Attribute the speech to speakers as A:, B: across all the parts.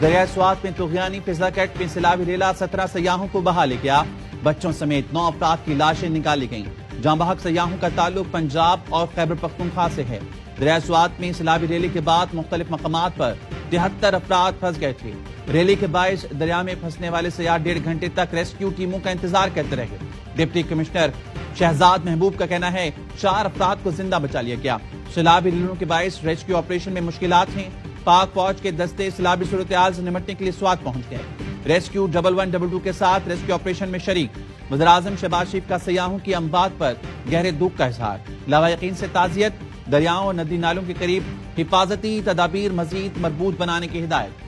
A: दरिया स्वात में तुगयानी फिजा कैट में सैलाबी रेला 17 सयाहों को बहा ले गया। बच्चों समेत 9 अफराद की लाशें निकाली गईं। जाँ बहक सयाहों का ताल्लुक पंजाब और खैबर पख्तूनख्वा से है। दरिया स्वात में सैलाबी रैली के बाद मुख्तलिफ मकामात पर 73 अफराद फंस गए थे। रैली के बायस दरिया में फंसने वाले सयाह 1.5 घंटे तक रेस्क्यू टीमों का इंतजार करते रहे। डिप्टी कमिश्नर शहजाद महबूब का कहना है 4 अफराद को जिंदा बचा लिया गया। सैलाबी रैलियों के बायस रेस्क्यू ऑपरेशन में मुश्किलात हैं। पाक फौज के दस्ते सैलाबी सूरत-ए-हाल से निपटने के लिए स्वात पहुंच गए। रेस्क्यू 1122 के साथ रेस्क्यू ऑपरेशन में शरीक वज़ीर-ए-आज़म शहबाज शरीफ का सयाहों की अमवात पर गहरे दुख का इजहार। लावायकीन से ताज़ियत। दरियाओं और नदी नालों के करीब हिफाजती तदाबीर मजीद मजबूत बनाने की हिदायत।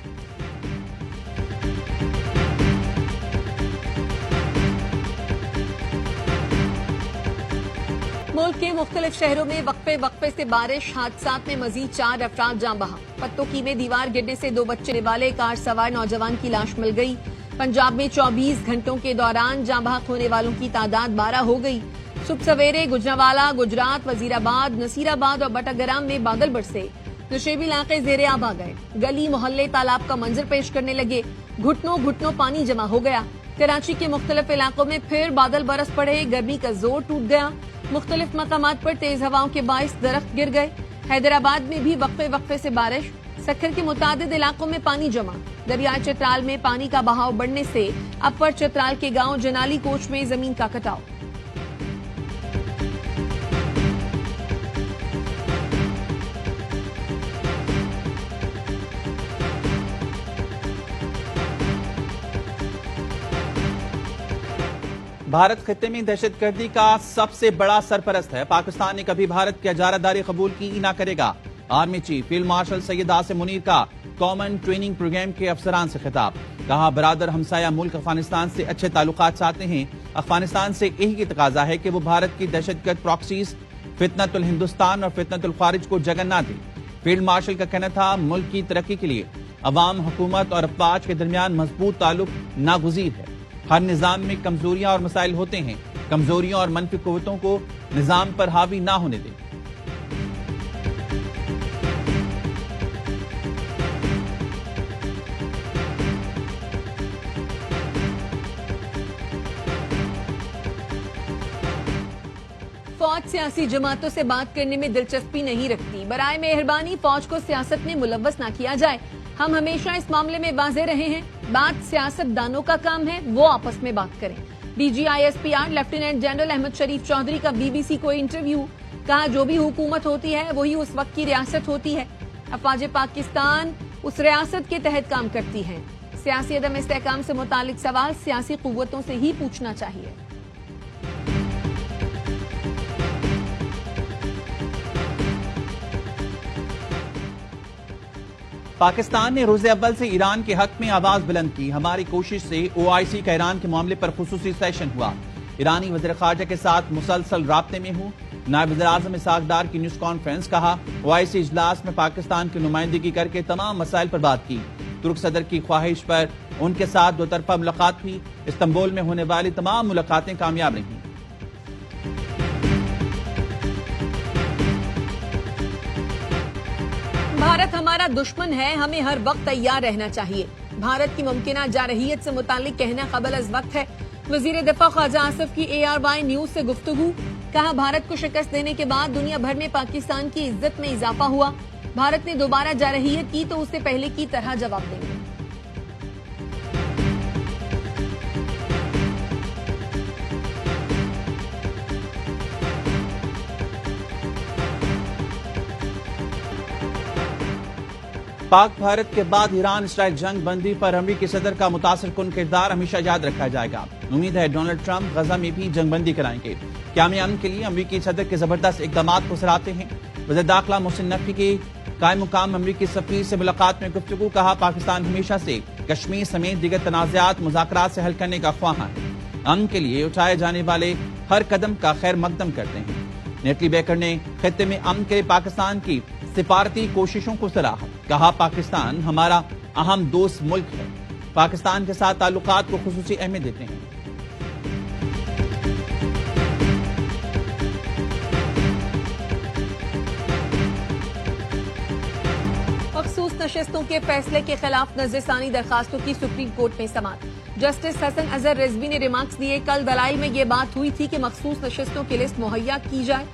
B: मुल्क के मुख्तलिफ शहरों में वक्फे से बारिश हादसात में मजीद 4 अफराद जाँ बहा। पत्तोकी में दीवार गिरने से 2 बच्चे वाले कार सवार नौजवान की लाश मिल गई। पंजाब में 24 घंटों के दौरान जाँ बहक होने वालों की तादाद 12 हो गई। सुबह सवेरे गुजरांवाला, गुजरात, वजीराबाद, नसीराबाद और बटाग्राम में बादल बरसे। नशेबी इलाके ज़ेरे आब आ गए। गली मोहल्ले तालाब का मंजर पेश करने लगे। घुटनों घुटनों पानी जमा हो गया। कराची के मुख्तलिफ इलाकों में फिर बादल बरस पड़े। गर्मी का जोर टूट गया। मुख्तलिफ मकामात पर तेज हवाओं के बाइस दरख्त गिर गए। हैदराबाद में भी वक्फे से बारिश। सक्खर के मुतादिद इलाकों में पानी जमा। दरियाए चित्राल में पानी का बहाव बढ़ने से अपर चित्राल के गांव जनाली कोच में जमीन का कटाव।
A: भारत खित्ते में दहशतगर्दी का सबसे बड़ा सरपरस्त है। पाकिस्तान ने कभी भारत की इजारादारी कबूल की ही ना करेगा। Army chief field marshal Syed Asim Munir का कॉमन ट्रेनिंग प्रोग्राम के अफसरान से खिताब। कहा, बरादर हमसाया मुल्क अफगानिस्तान से अच्छे ताल्लुकात चाहते हैं। अफगानिस्तान से यही की तकाजा है कि वो भारत की दहशतगर्द प्रॉक्सीज फितनतुल हिंदुस्तान और फितनतुल खारिज को जगह ना दे। फील्ड मार्शल का कहना था, मुल्क की तरक्की के लिए अवाम, हुकूमत और अफवाज के दरमियान मजबूत ताल्लुक नागुज़ीर है। हर निज़ाम में कमजोरियां और मसाइल होते हैं। कमजोरियों और मनफी कुव्वतों को निज़ाम पर हावी ना होने दें।
B: फौज सियासी जमातों से बात करने में दिलचस्पी नहीं रखती। बराए मेहरबानी फौज को सियासत में मुलव्वस ना किया जाए। हम हमेशा इस मामले में वाज़े रहे हैं। बात सियासतदानों का काम है, वो आपस में बात करें। DGISPR लेफ्टिनेंट जनरल अहमद शरीफ चौधरी का BBC को इंटरव्यू। कहा, जो भी हुकूमत होती है वही उस वक्त की रियासत होती है। अफवाज पाकिस्तान उस रियासत के तहत काम करती है। सियासी अदम इस्तेहकाम से मुतालिक सवाल सियासी कुव्वतों से ही पूछना चाहिए।
A: पाकिस्तान ने रोज़े अव्वल से ईरान के हक में आवाज बुलंद की। हमारी कोशिश से OIC का ईरान के मामले पर खुसूसी सेशन हुआ। ईरानी वज़ीर ख़ारजा के साथ मुसलसल राब्ते में हूँ। नायब वज़ीर-ए-आज़म इसहाक डार की न्यूज़ कॉन्फ्रेंस। कहा, OIC इजलास में पाकिस्तान की नुमाइंदगी करके तमाम मसाइल पर बात की। तुर्क सदर की ख्वाहिश पर उनके साथ 2 तरफा मुलाकात हुई। इस्तांबुल में होने वाली तमाम मुलाकातें कामयाब रहीं।
B: भारत हमारा दुश्मन है, हमें हर वक्त तैयार रहना चाहिए। भारत की मुमकिना जारहियत से मुतालिक कहना कबल अज वक्त है। वजीर दिफा ख्वाजा आसिफ की ARY न्यूज से गुफ्तगू। कहा, भारत को शिकस्त देने के बाद दुनिया भर में पाकिस्तान की इज्जत में इजाफा हुआ। भारत ने दोबारा जारहियत की तो उससे पहले की तरह जवाब देंगे।
A: पाक भारत के बाद ईरान इसराइल जंग बंदी पर अमेरिकी सदर का मुतासिर कुन किरदार हमेशा याद रखा जाएगा। उम्मीद है डोनाल्ड ट्रंप गजा में भी जंग बंदी कराएंगे। क़याम अमन के लिए अमेरिकी सदर के जबरदस्त इक़दामात को सराहते हैं। वज़ीर दाखिला मोहसिन नकवी की कायम मुकाम अमेरिकी सफ़ीर से मुलाकात में गुफ्तगू। कहा, पाकिस्तान हमेशा से कश्मीर समेत दीगर तनाज़ात मुज़ाकरात से हल करने का ख्वाहां है। अमन के लिए उठाए जाने वाले हर कदम का खैर मकदम करते हैं। नेटली बेकर ने खित्ते में अमन के लिए पाकिस्तान की सिफारती कोशिशों को सराहा। कहा, पाकिस्तान हमारा अहम दोस्त मुल्क है। पाकिस्तान के साथ ताल्लुकात को खुसूसी अहमियत देते हैं।
B: मखसूस نشستوں کے فیصلے کے خلاف نظر ثانی درخواستوں کی سپریم کورٹ میں سماعت۔ جسٹس حسن اظہر رضوی نے ریمارکس دیے، کل دلائل میں یہ بات ہوئی تھی کہ مخصوص نشستوں کی لسٹ مہیا کی جائے۔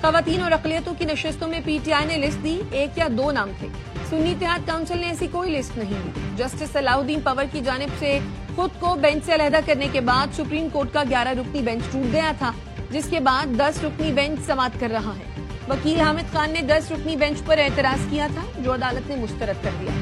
B: خواتین اور اقلیتوں کی نشستوں میں پی ٹی آئی نے لسٹ دی، 1 یا 2 نام تھے۔ سنی اتحاد کونسل نے ایسی کوئی لسٹ نہیں دی۔ جسٹس صلاح الدین پور کی جانب سے خود کو بینچ سے علیحدہ کرنے کے بعد سپریم کورٹ کا 11 رکنی بینچ ٹوٹ گیا تھا، جس کے بعد 10 رکنی بینچ سماعت کر رہا ہے۔ وکیل حامد خان نے 10 رکنی بینچ پر اعتراض کیا تھا، جو عدالت نے مسترد کر دیا۔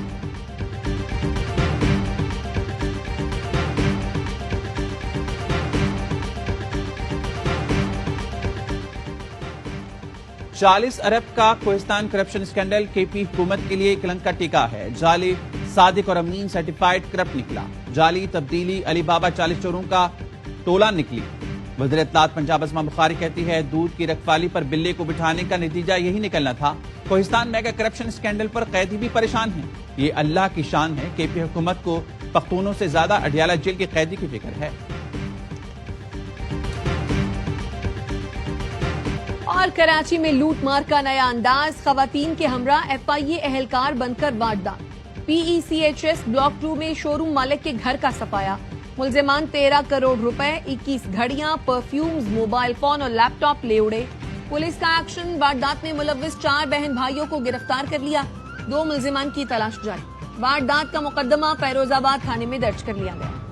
A: $40 ارب کا کوہستان کرپشن اسکینڈل کے پی حکومت کے لیے کلنک کا ٹیکہ ہے۔ جعلی صادق اور امین سرٹیفائیڈ کرپٹ نکلا، جعلی تبدیلی علی بابا 40 چوروں کا ٹولہ نکلی۔ وزیر اطلاعات پنجاب اسما بخاری کہتی ہے، دودھ کی رکھوالی پر بلے کو بٹھانے کا نتیجہ یہی نکلنا تھا۔ کوہستان میگا کرپشن اسکینڈل پر قیدی بھی پریشان ہیں۔ یہ اللہ کی شان ہے کہ پی حکومت کو پختونوں سے زیادہ اڈیالہ جیل کے قیدی کی فکر ہے۔
B: اور کراچی میں لوٹ مار کا نیا انداز، خواتین کے ہمراہ ایف آئی اے اہلکار بن کر واردات۔ پی ای سی ایچ ایس بلاک 2 میں شو روم مالک کے گھر کا صفایا، ملزمان 13 کروڑ روپے، 21 گھڑیاں، پرفیومز، موبائل فون اور لیپ ٹاپ لے اڑے۔ پولیس کا ایکشن، واردات میں ملوث 4 بہن بھائیوں کو گرفتار کر لیا، 2 ملزمان کی تلاش جاری۔ واردات کا مقدمہ فیروز آباد تھانے میں درج کر لیا گیا۔